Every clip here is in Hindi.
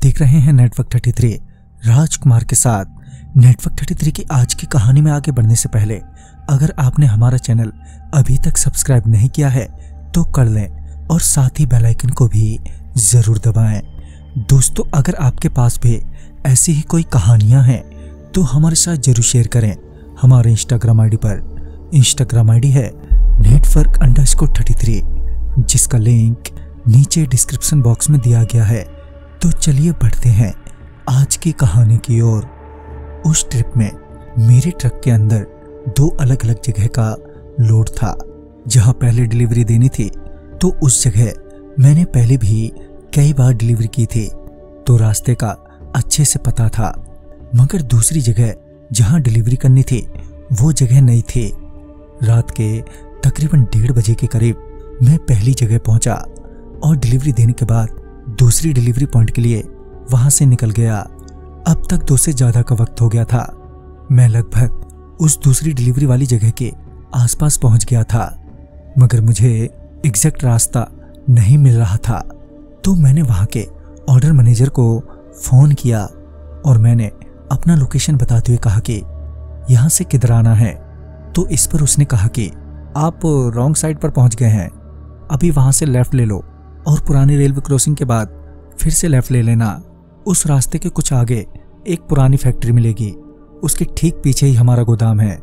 देख रहे हैं नेटवर्क 33 राजकुमार के साथ। नेटवर्क 33 की आज की कहानी में आगे बढ़ने से पहले अगर आपने हमारा चैनल अभी तक सब्सक्राइब नहीं किया है तो कर लें और साथ ही बेल आइकन को भी जरूर दबाएं। दोस्तों, अगर आपके पास भी ऐसी ही कोई कहानियां हैं तो हमारे साथ जरूर शेयर करें। हमारे इंस्टाग्राम आईडी पर इंस्टाग्राम आईडी है network_33 जिसका लिंक नीचे डिस्क्रिप्शन बॉक्स में दिया गया है। तो चलिए बढ़ते हैं आज की कहानी की ओर। उस ट्रिप में मेरे ट्रक के अंदर 2 अलग अलग जगह का लोड था। जहां पहले डिलीवरी देनी थी तो उस जगह मैंने पहले भी कई बार डिलीवरी की थी तो रास्ते का अच्छे से पता था, मगर दूसरी जगह जहां डिलीवरी करनी थी वो जगह नहीं थी। रात के तकरीबन 1:30 बजे के करीब मैं पहली जगह पहुंचा और डिलीवरी देने के बाद दूसरी डिलीवरी पॉइंट के लिए वहां से निकल गया। अब तक 2 से ज्यादा का वक्त हो गया था। मैं लगभग उस दूसरी डिलीवरी वाली जगह के आसपास पहुंच गया था, मगर मुझे एग्जैक्ट रास्ता नहीं मिल रहा था। तो मैंने वहां के ऑर्डर मैनेजर को फोन किया और मैंने अपना लोकेशन बताते हुए कहा कि यहां से किधर आना है। तो इस पर उसने कहा कि आप रॉन्ग साइड पर पहुंच गए हैं, अभी वहां से लेफ्ट ले लो और पुरानी रेलवे क्रॉसिंग के बाद फिर से लेफ्ट ले लेना। उस रास्ते के कुछ आगे एक पुरानी फैक्ट्री मिलेगी, उसके ठीक पीछे ही हमारा गोदाम है।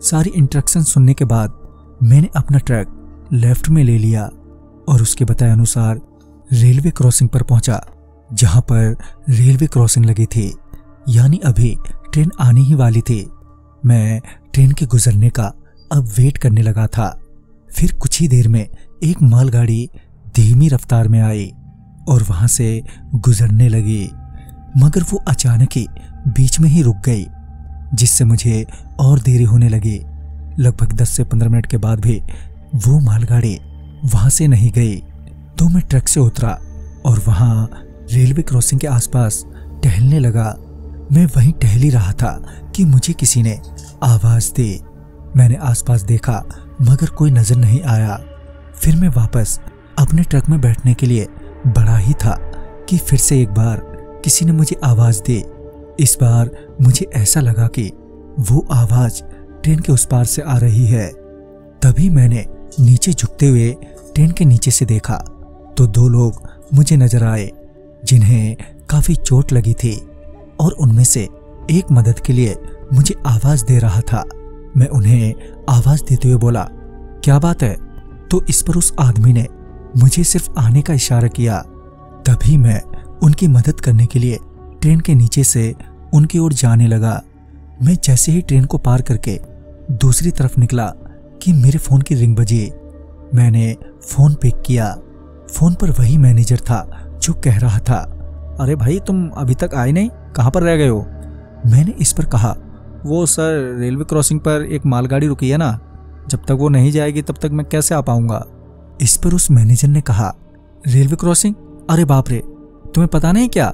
सारी इंस्ट्रक्शन सुनने के बाद मैंने अपना ट्रक लेफ्ट में ले लिया और उसके बताए अनुसार रेलवे क्रॉसिंग पर पहुंचा, जहां पर रेलवे क्रॉसिंग लगी थी, यानी अभी ट्रेन आने ही वाली थी। मैं ट्रेन के गुजरने का अब वेट करने लगा था। फिर कुछ ही देर में एक मालगाड़ी धीमी रफ्तार में आई और वहां से गुजरने लगी, मगर वो अचानक ही बीच में ही रुक गई, जिससे मुझे और देरी होने लगी। लगभग 10 से 15 मिनट के बाद भी वो मालगाड़ी वहां से नहीं गई। तो मैं ट्रक से उतरा और वहां रेलवे क्रॉसिंग के आसपास टहलने लगा। मैं वहीं टहल ही रहा था कि मुझे किसी ने आवाज दी। मैंने आसपास देखा मगर कोई नजर नहीं आया। फिर मैं वापस अपने ट्रक में बैठने के लिए बढ़ा ही था कि फिर से एक बार किसी ने मुझे आवाज दी। इस बार मुझे ऐसा लगा कि वो आवाज ट्रेन के उस पार से आ रही है। तभी मैंने नीचे झुकते हुए ट्रेन के नीचे से देखा तो 2 लोग मुझे नजर आए जिन्हें काफी चोट लगी थी और उनमें से एक मदद के लिए मुझे आवाज दे रहा था। मैं उन्हें आवाज देते हुए बोला, क्या बात है? तो इस पर उस आदमी ने मुझे सिर्फ आने का इशारा किया। तभी मैं उनकी मदद करने के लिए ट्रेन के नीचे से उनकी ओर जाने लगा। मैं जैसे ही ट्रेन को पार करके दूसरी तरफ निकला कि मेरे फोन की रिंग बजी। मैंने फोन पिक किया। फोन पर वही मैनेजर था जो कह रहा था, अरे भाई तुम अभी तक आए नहीं, कहां पर रह गए हो? मैंने इस पर कहा, वो सर रेलवे क्रॉसिंग पर एक मालगाड़ी रुकी है ना, जब तक वो नहीं जाएगी तब तक मैं कैसे आ पाऊंगा। इस पर उस मैनेजर ने कहा, रेलवे क्रॉसिंग? अरे बाप रे, तुम्हें पता नहीं क्या,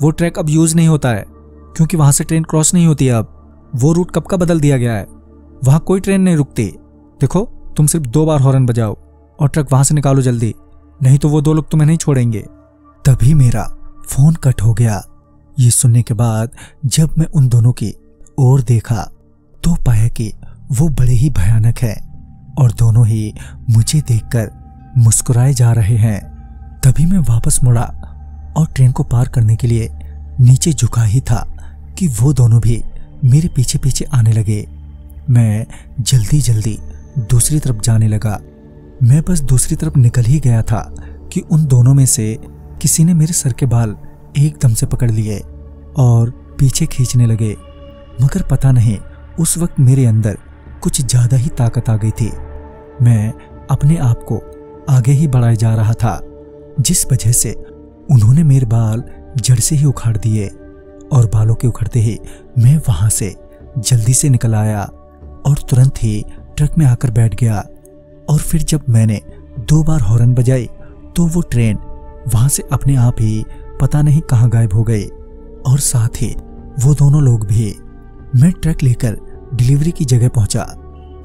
वो ट्रैक अब यूज नहीं होता है क्योंकि वहां से ट्रेन क्रॉस नहीं होती है। अब वो रूट कब का बदल दिया गया है, वहां कोई ट्रेन नहीं रुकती। देखो, तुम सिर्फ 2 बार हॉर्न बजाओ और ट्रक वहां से निकालो जल्दी, नहीं तो वो 2 लोग तुम्हें नहीं छोड़ेंगे। तभी मेरा फोन कट हो गया। ये सुनने के बाद जब मैं उन दोनों की ओर देखा तो पाया कि वो बड़े ही भयानक है और दोनों ही मुझे देखकर मुस्कुराए जा रहे हैं। तभी मैं वापस मुड़ा और ट्रेन को पार करने के लिए नीचे झुका ही था कि वो दोनों भी मेरे पीछे पीछे आने लगे। मैं जल्दी जल्दी दूसरी तरफ जाने लगा। मैं बस दूसरी तरफ निकल ही गया था कि उन दोनों में से किसी ने मेरे सर के बाल एकदम से पकड़ लिए और पीछे खींचने लगे, मगर पता नहीं उस वक्त मेरे अंदर कुछ ज्यादा ही ताकत आ गई थी। मैं अपने आप को आगे ही बढ़ाए जा रहा था, जिस वजह से उन्होंने मेरे बाल जड़ से ही उखाड़ दिए और बालों के उखड़ते ही मैं वहां से जल्दी से निकल आया और तुरंत ही ट्रक में आकर बैठ गया। और फिर जब मैंने 2 बार हॉर्न बजाई तो वो ट्रेन वहां से अपने आप ही पता नहीं कहां गायब हो गई और साथ ही वो दोनों लोग भी। मैं ट्रक लेकर डिलीवरी की जगह पहुंचा,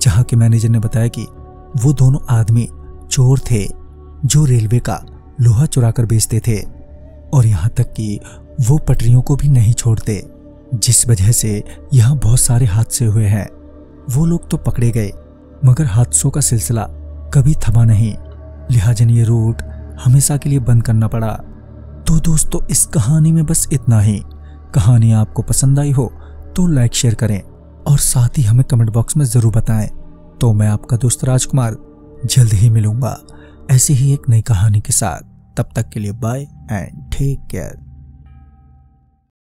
जहां के मैनेजर ने बताया कि वो दोनों आदमी चोर थे जो रेलवे का लोहा चुरा कर बेचते थे। और यहाँ तक कि वो पटरियों को भी नहीं छोड़ते, जिस वजह से यहाँ बहुत सारे हादसे हुए हैं। वो लोग तो पकड़े गए मगर हादसों का सिलसिला कभी थमा नहीं, लिहाजा ये रूट हमेशा के लिए बंद करना पड़ा। तो दोस्तों इस कहानी में बस इतना ही। कहानी आपको पसंद आई हो तो लाइक शेयर करें और साथ ही हमें कमेंट बॉक्स में जरूर बताएं। तो मैं आपका दोस्त राजकुमार जल्द ही मिलूंगा ऐसी ही एक नई कहानी के साथ। तब तक के लिए बाय एंड टेक केयर।